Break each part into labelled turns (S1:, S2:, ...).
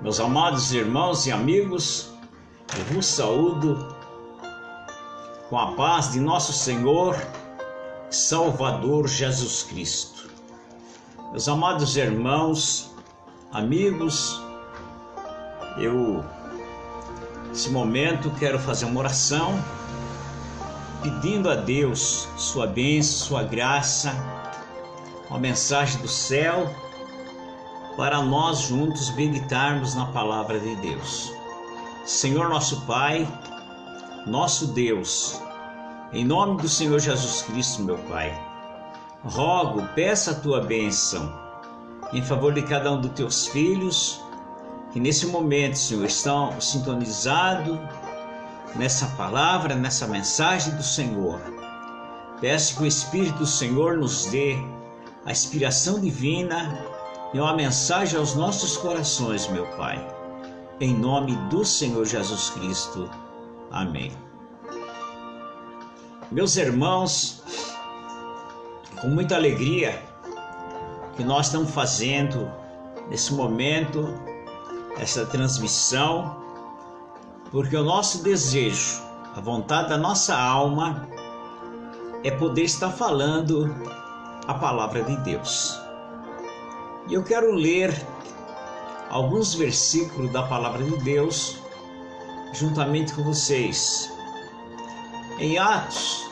S1: Meus amados irmãos e amigos, eu vos saúdo com a paz de nosso Senhor e Salvador Jesus Cristo. Meus amados irmãos, amigos, nesse momento quero fazer uma oração pedindo a Deus sua bênção, sua graça, uma mensagem do céu para nós juntos meditarmos na palavra de Deus. Senhor nosso Pai, nosso Deus, em nome do Senhor Jesus Cristo, meu Pai, rogo, peço a tua bênção em favor de cada um dos teus filhos que nesse momento, Senhor, estão sintonizados nessa palavra, nessa mensagem do Senhor. Peço que o Espírito do Senhor nos dê a inspiração divina e uma mensagem aos nossos corações, meu Pai. Em nome do Senhor Jesus Cristo. Amém. Meus irmãos, com muita alegria que nós estamos fazendo nesse momento, essa transmissão, porque o nosso desejo, a vontade da nossa alma é poder estar falando a palavra de Deus. E eu quero ler alguns versículos da palavra de Deus juntamente com vocês. Em Atos,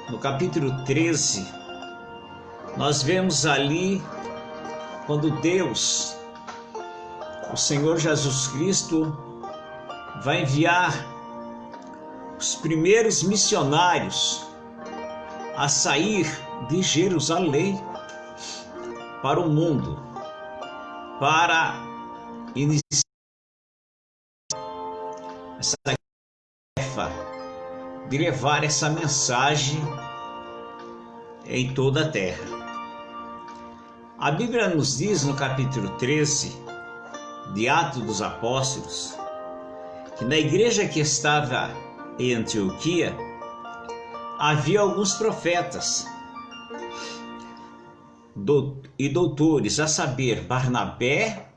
S1: no capítulo 13, nós vemos ali quando Deus, o Senhor Jesus Cristo, vai enviar os primeiros missionários a sair de Jerusalém para o mundo, para iniciar essa tarefa de levar essa mensagem em toda a terra. A Bíblia nos diz no capítulo 13 de Atos dos Apóstolos que na igreja que estava em Antioquia havia alguns profetas e doutores, a saber, Barnabé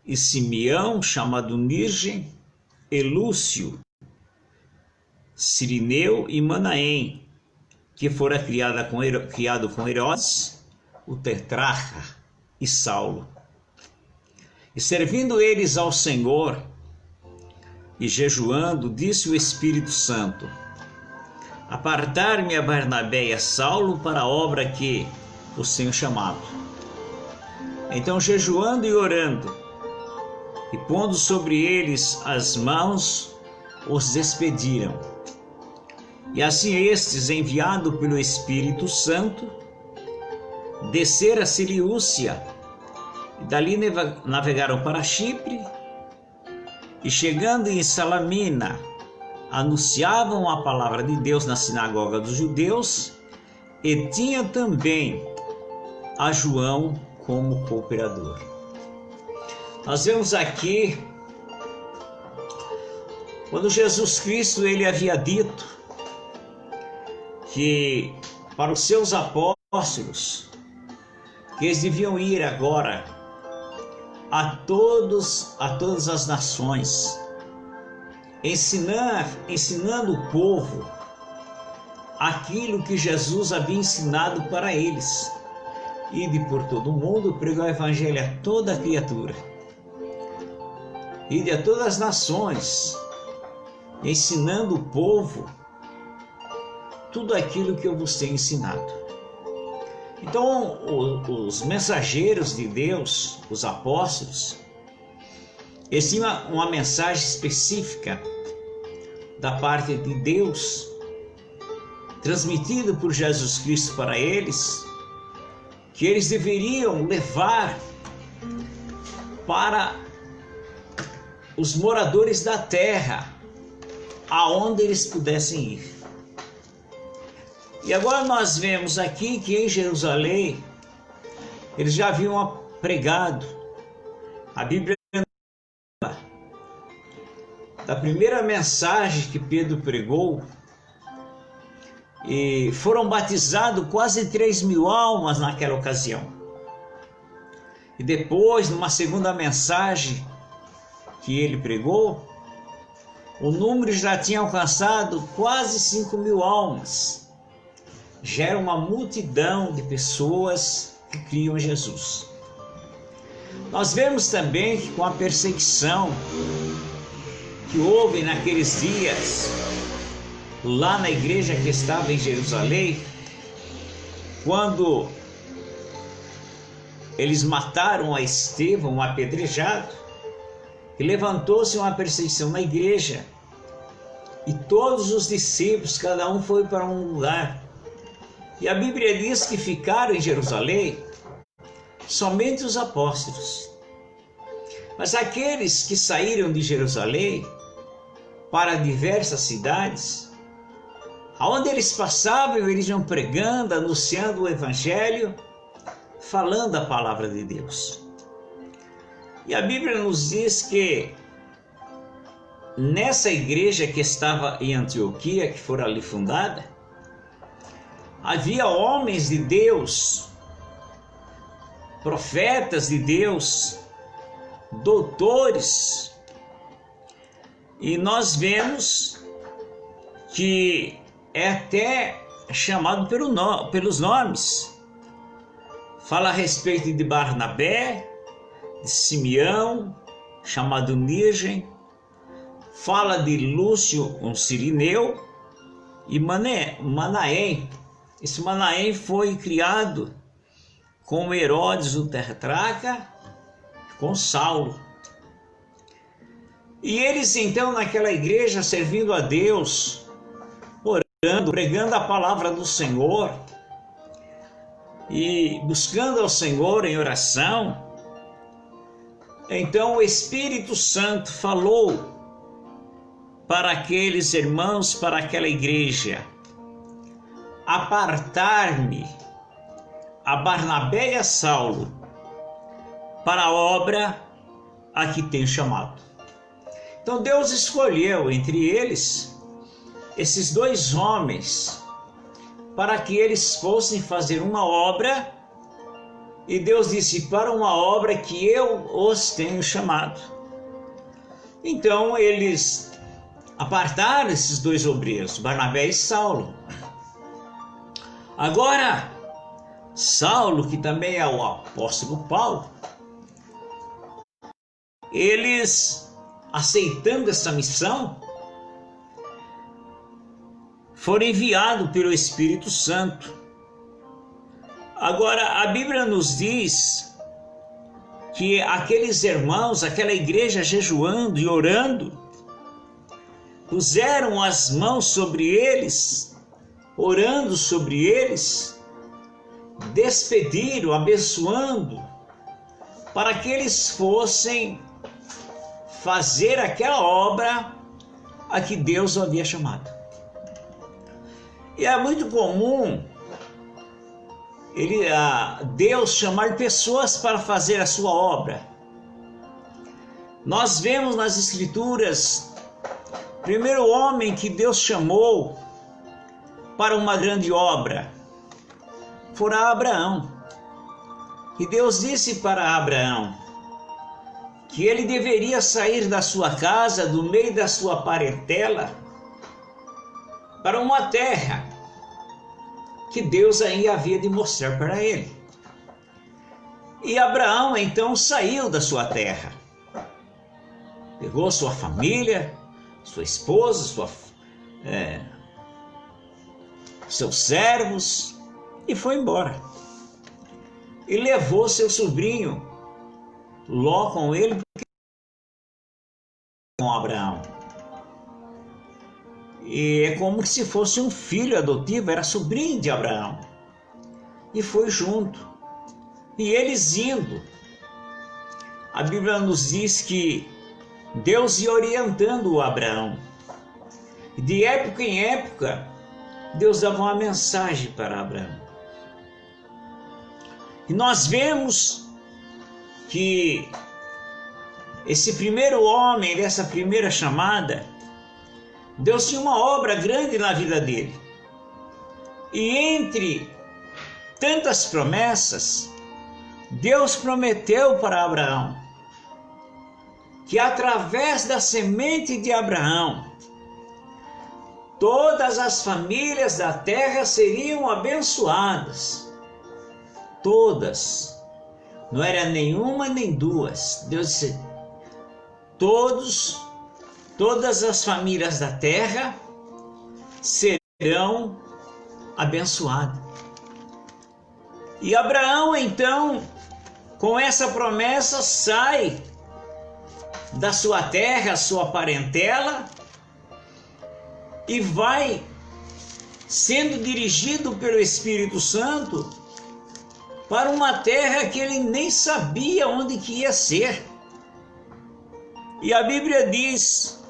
S1: e Simeão, chamado Nirgem, e Lúcio, Cirineu e Manaém, que fora criado com Herodes, o tetrarca, e Saulo. E servindo eles ao Senhor e jejuando, disse o Espírito Santo: apartar-me a Barnabé e a Saulo para a obra que os tenho chamado. Então, jejuando e orando, e pondo sobre eles as mãos, os despediram. E assim estes, enviado pelo Espírito Santo, desceram a Seleucia, e dali navegaram para Chipre, e chegando em Salamina, anunciavam a palavra de Deus na sinagoga dos judeus, e tinha também a João como cooperador. Nós vemos aqui quando Jesus Cristo ele havia dito que para os seus apóstolos que eles deviam ir agora a todas as nações, ensinando o povo aquilo que Jesus havia ensinado para eles. Ide por todo o mundo, pregar o evangelho a toda criatura. Ide a todas as nações, ensinando o povo tudo aquilo que eu vos tenho ensinado. Então, os mensageiros de Deus, os apóstolos, eles tinham uma mensagem específica da parte de Deus, transmitida por Jesus Cristo para eles, que eles deveriam levar para os moradores da terra, aonde eles pudessem ir. E agora nós vemos aqui que em Jerusalém eles já haviam pregado. A Bíblia da primeira mensagem que Pedro pregou, e foram batizados quase 3.000 almas naquela ocasião. E depois, numa segunda mensagem que ele pregou, o número já tinha alcançado quase 5.000 almas. Já era uma multidão de pessoas que criam em Jesus. Nós vemos também que com a perseguição que houve naqueles dias, lá na igreja que estava em Jerusalém, quando eles mataram a Estevão apedrejado, e levantou-se uma perseguição na igreja, e todos os discípulos, cada um foi para um lugar. E a Bíblia diz que ficaram em Jerusalém somente os apóstolos. Mas aqueles que saíram de Jerusalém para diversas cidades, aonde eles passavam, eles iam pregando, anunciando o Evangelho, falando a palavra de Deus. E a Bíblia nos diz que nessa igreja que estava em Antioquia, que fora ali fundada, havia homens de Deus, profetas de Deus, doutores, e nós vemos que é até chamado pelos nomes. Fala a respeito de Barnabé, de Simeão, chamado Nigem, fala de Lúcio, um sirineu, e Manaém. Esse Manaém foi criado com Herodes o tetrarca, com Saulo. E eles então naquela igreja servindo a Deus, orando, pregando a palavra do Senhor e buscando ao Senhor em oração. Então o Espírito Santo falou para aqueles irmãos, para aquela igreja: apartar-me a Barnabé e a Saulo para a obra a que tenho chamado. Então Deus escolheu entre eles esses dois homens para que eles fossem fazer uma obra, e Deus disse: para uma obra que eu os tenho chamado. Então eles apartaram esses dois obreiros, Barnabé e Saulo. Agora, Saulo, que também é o apóstolo Paulo, eles, aceitando essa missão, foram enviados pelo Espírito Santo. Agora, a Bíblia nos diz que aqueles irmãos, aquela igreja jejuando e orando, puseram as mãos sobre eles, orando sobre eles, despediram, abençoando, para que eles fossem fazer aquela obra a que Deus o havia chamado. E é muito comum Deus chamar pessoas para fazer a sua obra. Nós vemos nas Escrituras, o primeiro homem que Deus chamou para uma grande obra foi Abraão. E Deus disse para Abraão que ele deveria sair da sua casa, do meio da sua parentela, para uma terra que Deus aí havia de mostrar para ele. E Abraão então saiu da sua terra, pegou sua família, sua esposa, seus servos, e foi embora. E levou seu sobrinho Ló com ele, com Abraão. E é como se fosse um filho adotivo, era sobrinho de Abraão. E foi junto. E eles indo, a Bíblia nos diz que Deus ia orientando o Abraão. De época em época, Deus dava uma mensagem para Abraão. E nós vemos que esse primeiro homem, dessa primeira chamada, Deus tinha uma obra grande na vida dele. E entre tantas promessas, Deus prometeu para Abraão que através da semente de Abraão, todas as famílias da terra seriam abençoadas. Todas. Não era nenhuma nem duas. Deus disse: todas as famílias da terra serão abençoadas. E Abraão, então, com essa promessa, sai da sua terra, sua parentela, e vai sendo dirigido pelo Espírito Santo para uma terra que ele nem sabia onde que ia ser. E a Bíblia diz,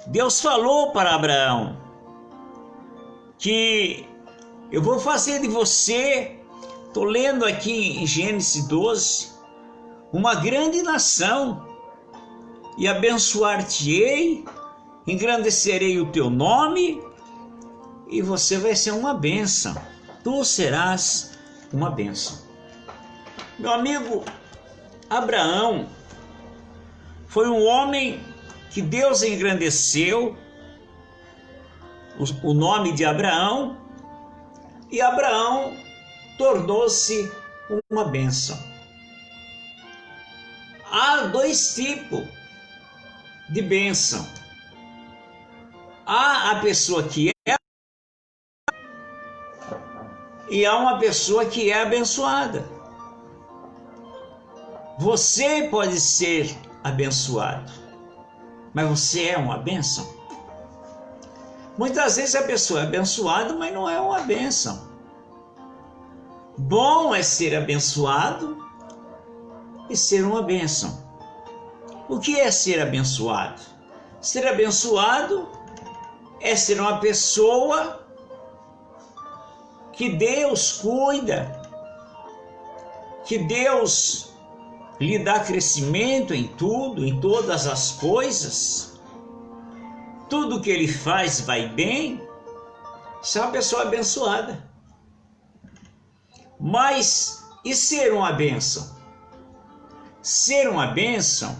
S1: Deus falou para Abraão que eu vou fazer de você, estou lendo aqui em Gênesis 12, uma grande nação, e abençoar-te-ei, engrandecerei o teu nome, e você vai ser uma bênção. Tu serás uma bênção. Meu amigo, Abraão foi um homem que Deus engrandeceu o nome de Abraão, e Abraão tornou-se uma bênção. Há dois tipos de bênção. Há a pessoa que é e há uma pessoa que é abençoada. Você pode ser abençoado, mas você é uma bênção? Muitas vezes a pessoa é abençoada, mas não é uma bênção. Bom é ser abençoado e ser uma bênção. O que é ser abençoado? Ser abençoado é ser uma pessoa que Deus cuida, que Deus lhe dá crescimento em tudo, em todas as coisas. Tudo que ele faz vai bem. Isso é uma pessoa abençoada. Mas e ser uma bênção? Ser uma bênção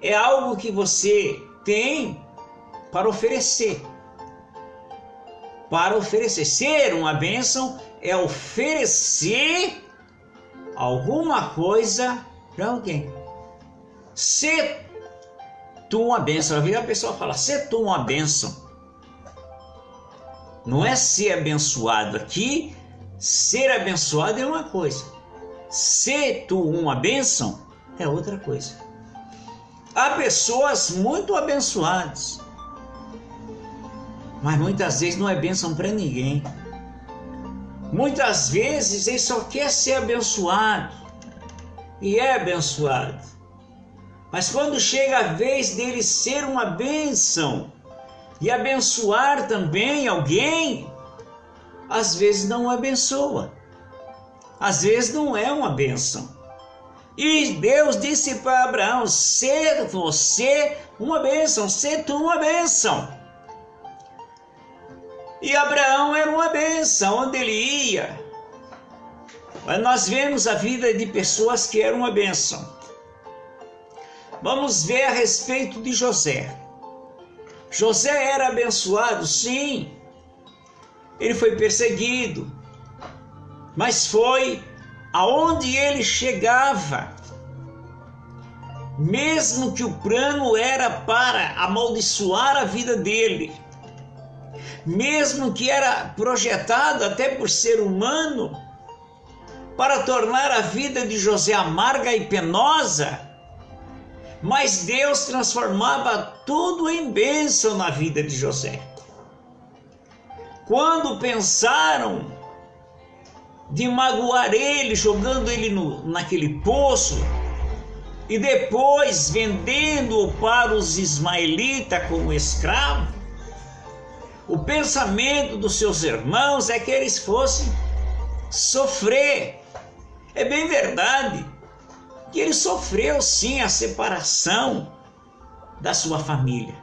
S1: é algo que você tem para oferecer. Para oferecer. Ser uma bênção é oferecer alguma coisa para alguém. Ser tu uma bênção. A pessoa fala, ser tu uma bênção. Não é ser abençoado aqui. Ser abençoado é uma coisa. Ser tu uma bênção é outra coisa. Há pessoas muito abençoadas, mas muitas vezes não é bênção para ninguém. Muitas vezes ele só quer ser abençoado e é abençoado. Mas quando chega a vez dele ser uma bênção e abençoar também alguém, às vezes não abençoa. Às vezes não é uma bênção. E Deus disse para Abraão, ser você uma bênção, ser tu uma bênção. E Abraão era uma bênção onde ele ia. Mas nós vemos a vida de pessoas que eram uma bênção. Vamos ver a respeito de José. José era abençoado, sim. Ele foi perseguido, mas foi aonde ele chegava. Mesmo que o plano era para amaldiçoar a vida dele, mesmo que era projetado até por ser humano para tornar a vida de José amarga e penosa, mas Deus transformava tudo em bênção na vida de José. Quando pensaram de magoar ele, jogando ele naquele poço, e depois vendendo-o para os ismaelitas como escravo, o pensamento dos seus irmãos é que eles fossem sofrer. É bem verdade que ele sofreu sim a separação da sua família.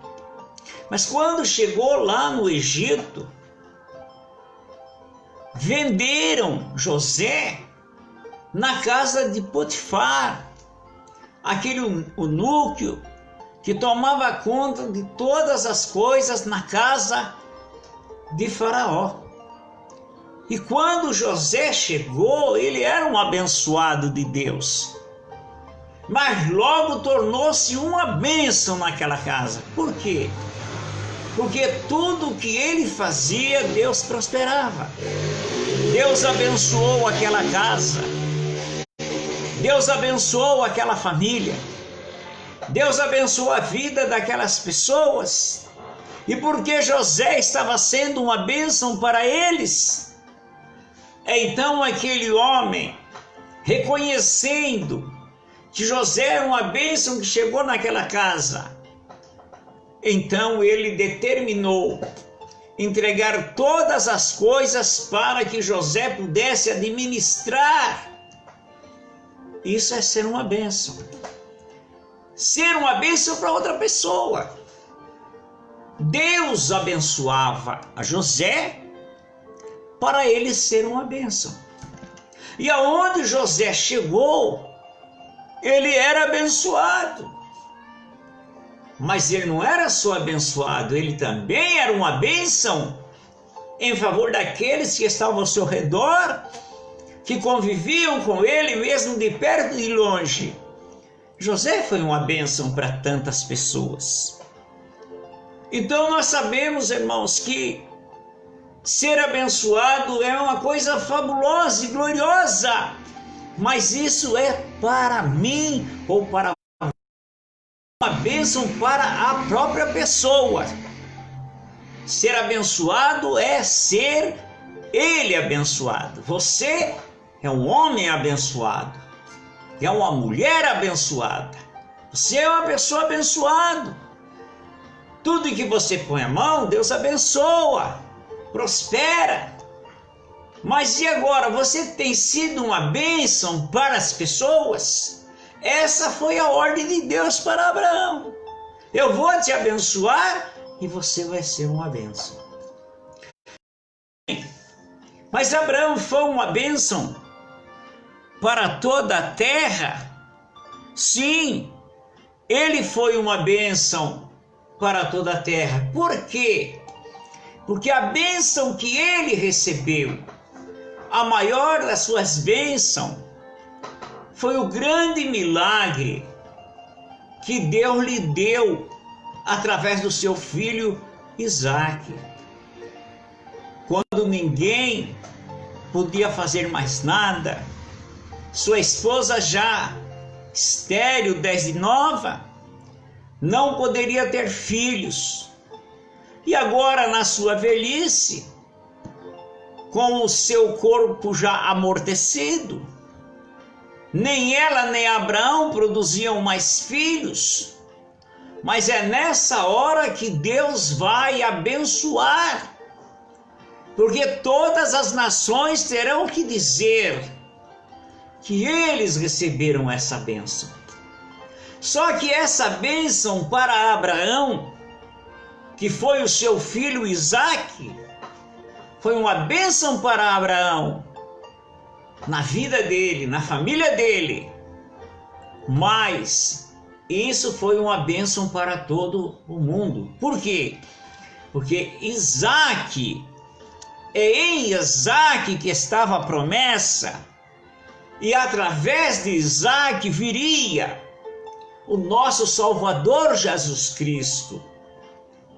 S1: Mas quando chegou lá no Egito, venderam José na casa de Potifar, aquele eunuco que tomava conta de todas as coisas na casa de Faraó. E quando José chegou, ele era um abençoado de Deus, mas logo tornou-se uma bênção naquela casa. Por quê? Porque tudo que ele fazia, Deus prosperava. Deus abençoou aquela casa. Deus abençoou aquela família. Deus abençoou a vida daquelas pessoas. E porque José estava sendo uma bênção para eles, então aquele homem, reconhecendo que José era uma bênção que chegou naquela casa, então ele determinou entregar todas as coisas para que José pudesse administrar. Isso é ser uma bênção. Ser uma bênção para outra pessoa. Deus abençoava a José para ele ser uma bênção. E aonde José chegou, ele era abençoado. Mas ele não era só abençoado, ele também era uma bênção em favor daqueles que estavam ao seu redor, que conviviam com ele mesmo de perto e de longe. José foi uma bênção para tantas pessoas. Então nós sabemos, irmãos, que ser abençoado é uma coisa fabulosa e gloriosa, mas isso é para mim ou para uma bênção para a própria pessoa. Ser abençoado é ser ele abençoado. Você é um homem abençoado, é uma mulher abençoada, você é uma pessoa abençoada. Tudo que você põe a mão, Deus abençoa, prospera. Mas e agora? Você tem sido uma bênção para as pessoas? Essa foi a ordem de Deus para Abraão. Eu vou te abençoar e você vai ser uma bênção. Mas Abraão foi uma bênção para toda a terra? Sim, ele foi uma bênção para toda a terra. Por quê? Porque a bênção que ele recebeu, a maior das suas bênçãos, foi o grande milagre que Deus lhe deu através do seu filho Isaque. Quando ninguém podia fazer mais nada, sua esposa já estéril desde nova, não poderia ter filhos. E agora, na sua velhice, com o seu corpo já amortecido, nem ela nem Abraão produziam mais filhos. Mas é nessa hora que Deus vai abençoar, porque todas as nações terão que dizer que eles receberam essa bênção. Só que essa bênção para Abraão, que foi o seu filho Isaque, foi uma bênção para Abraão, na vida dele, na família dele. Mas isso foi uma bênção para todo o mundo. Por quê? Porque Isaque, é em Isaque que estava a promessa, e através de Isaque viria o nosso Salvador Jesus Cristo.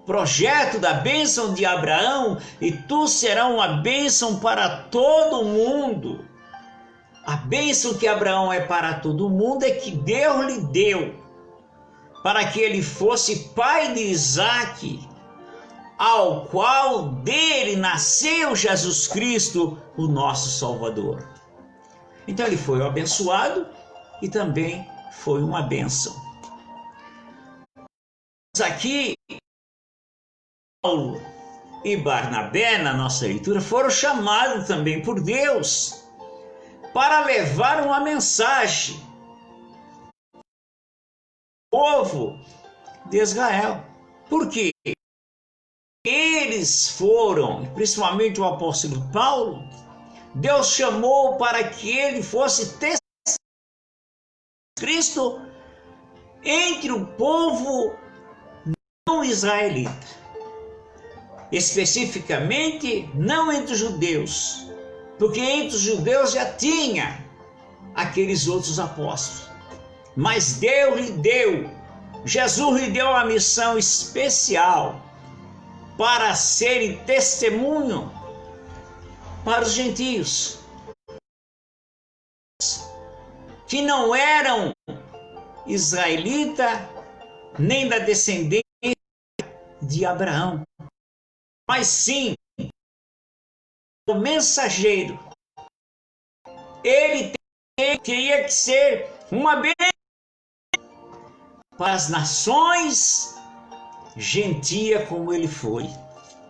S1: Projeto da bênção de Abraão, e tu serás uma bênção para todo mundo. A bênção que Abraão é para todo mundo é que Deus lhe deu, para que ele fosse pai de Isaque, ao qual dele nasceu Jesus Cristo, o nosso Salvador. Então ele foi abençoado e também foi uma bênção. Aqui, Paulo e Barnabé, na nossa leitura, foram chamados também por Deus para levar uma mensagem ao povo de Israel. Por quê? Eles foram, principalmente o apóstolo Paulo, Deus chamou para que ele fosse testemunha de Cristo entre o povo não israelita. Especificamente, não entre os judeus, porque entre os judeus já tinha aqueles outros apóstolos. Mas Jesus lhe deu uma missão especial para serem testemunho para os gentios, que não eram israelita nem da descendência de Abraão, mas sim o mensageiro. Ele teria que ser uma bênção para as nações gentia como ele foi.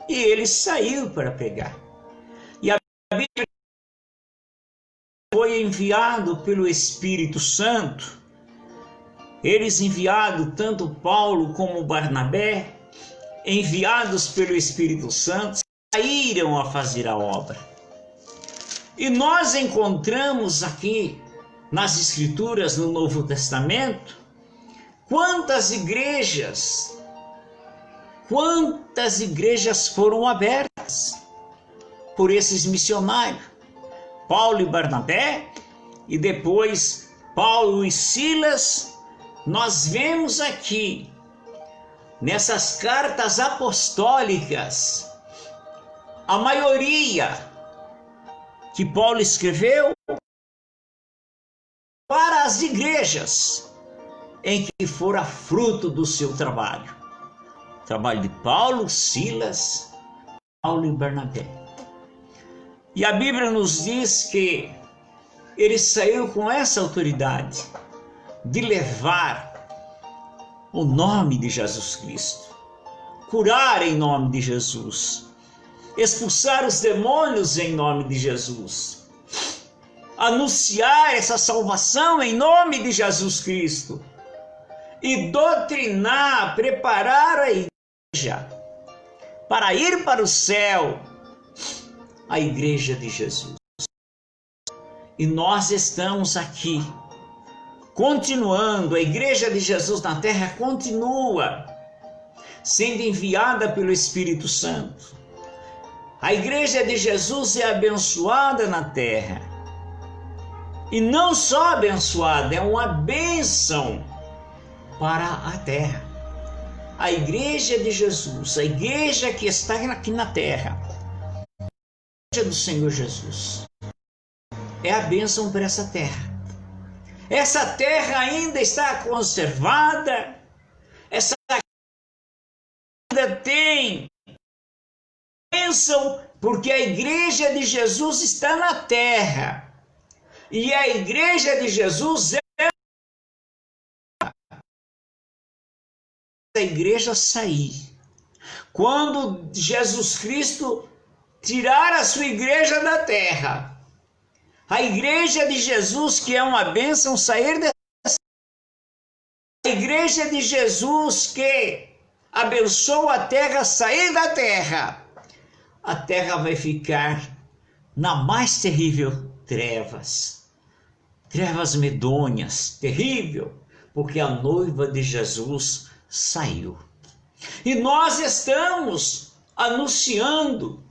S1: E ele saiu para pregar. E a Bíblia foi enviado pelo Espírito Santo. Eles enviados, tanto Paulo como Barnabé, enviados pelo Espírito Santo, saíram a fazer a obra. E nós encontramos aqui nas Escrituras, no Novo Testamento, quantas igrejas foram abertas por esses missionários, Paulo e Barnabé, e depois Paulo e Silas. Nós vemos aqui, nessas cartas apostólicas, a maioria que Paulo escreveu para as igrejas em que fora fruto do seu trabalho. Trabalho de Paulo, Silas, Paulo e Barnabé. E a Bíblia nos diz que ele saiu com essa autoridade de levar o nome de Jesus Cristo, curar em nome de Jesus, expulsar os demônios em nome de Jesus, anunciar essa salvação em nome de Jesus Cristo e doutrinar, preparar a igreja para ir para o céu, a igreja de Jesus. E nós estamos aqui continuando, a igreja de Jesus na terra continua sendo enviada pelo Espírito Santo. A igreja de Jesus é abençoada na terra. E não só abençoada, é uma bênção para a terra. A igreja de Jesus, a igreja que está aqui na terra, a igreja do Senhor Jesus, é a bênção para essa terra. Essa terra ainda está conservada, essa terra ainda tem bênção, porque a igreja de Jesus está na terra. E a igreja de Jesus é a igreja sair. Quando Jesus Cristo tirar a sua igreja da terra, a igreja de Jesus, que é uma bênção, sair dessa. A igreja de Jesus, que abençoa a terra, sair da terra. A terra vai ficar na mais terrível trevas. Trevas medonhas, terrível, porque a noiva de Jesus saiu. E nós estamos anunciando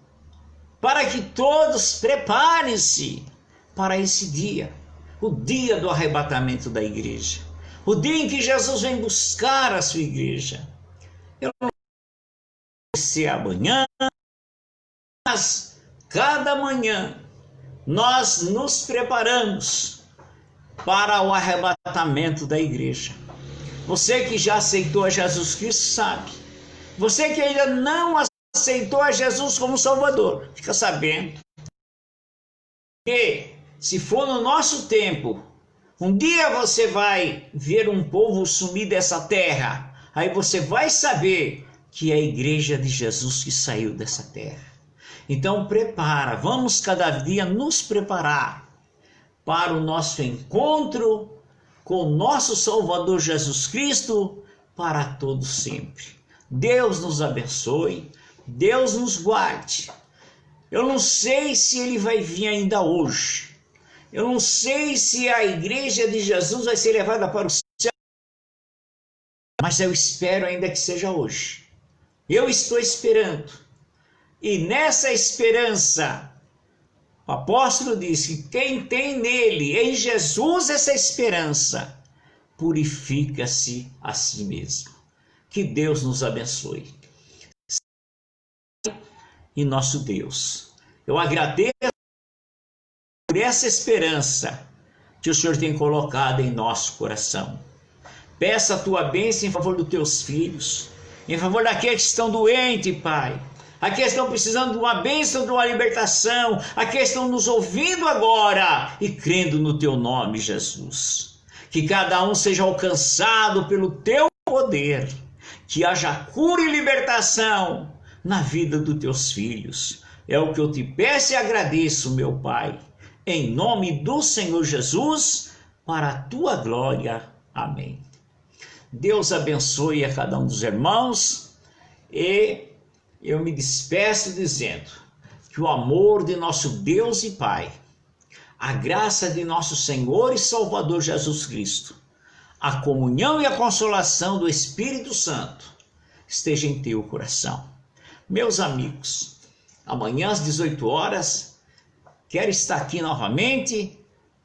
S1: para que todos preparem-se para esse dia, o dia do arrebatamento da igreja, o dia em que Jesus vem buscar a sua igreja. Eu não sei se é amanhã, mas cada manhã nós nos preparamos para o arrebatamento da igreja. Você que já aceitou a Jesus Cristo sabe. Você que ainda não aceitou a Jesus como Salvador, fica sabendo que se for no nosso tempo, um dia você vai ver um povo sumir dessa terra. Aí você vai saber que é a igreja de Jesus que saiu dessa terra. Então prepara, vamos cada dia nos preparar para o nosso encontro com o nosso Salvador Jesus Cristo para todo sempre. Deus nos abençoe, Deus nos guarde. Eu não sei se ele vai vir ainda hoje. Eu não sei se a igreja de Jesus vai ser levada para o céu, mas eu espero ainda que seja hoje. Eu estou esperando. E nessa esperança, o apóstolo disse que quem tem nele, em Jesus, essa esperança, purifica-se a si mesmo. Que Deus nos abençoe. E nosso Deus, eu agradeço por essa esperança que o Senhor tem colocado em nosso coração. Peça a tua bênção em favor dos teus filhos, em favor daqueles que estão doentes, Pai. Aqueles que estão precisando de uma bênção, de uma libertação. Aqueles que estão nos ouvindo agora e crendo no teu nome, Jesus. Que cada um seja alcançado pelo teu poder. Que haja cura e libertação na vida dos teus filhos. É o que eu te peço e agradeço, meu Pai. Em nome do Senhor Jesus, para a tua glória. Amém. Deus abençoe a cada um dos irmãos e eu me despeço dizendo que o amor de nosso Deus e Pai, a graça de nosso Senhor e Salvador Jesus Cristo, a comunhão e a consolação do Espírito Santo esteja em teu coração. Meus amigos, amanhã às 18 horas, quero estar aqui novamente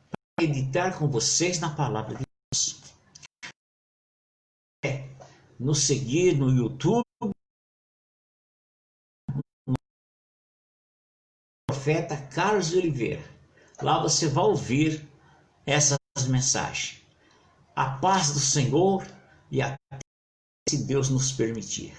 S1: para meditar com vocês na palavra de Deus. Nos seguir no YouTube, Profeta Carlos de Oliveira. Lá você vai ouvir essas mensagens. A paz do Senhor e até se Deus nos permitir.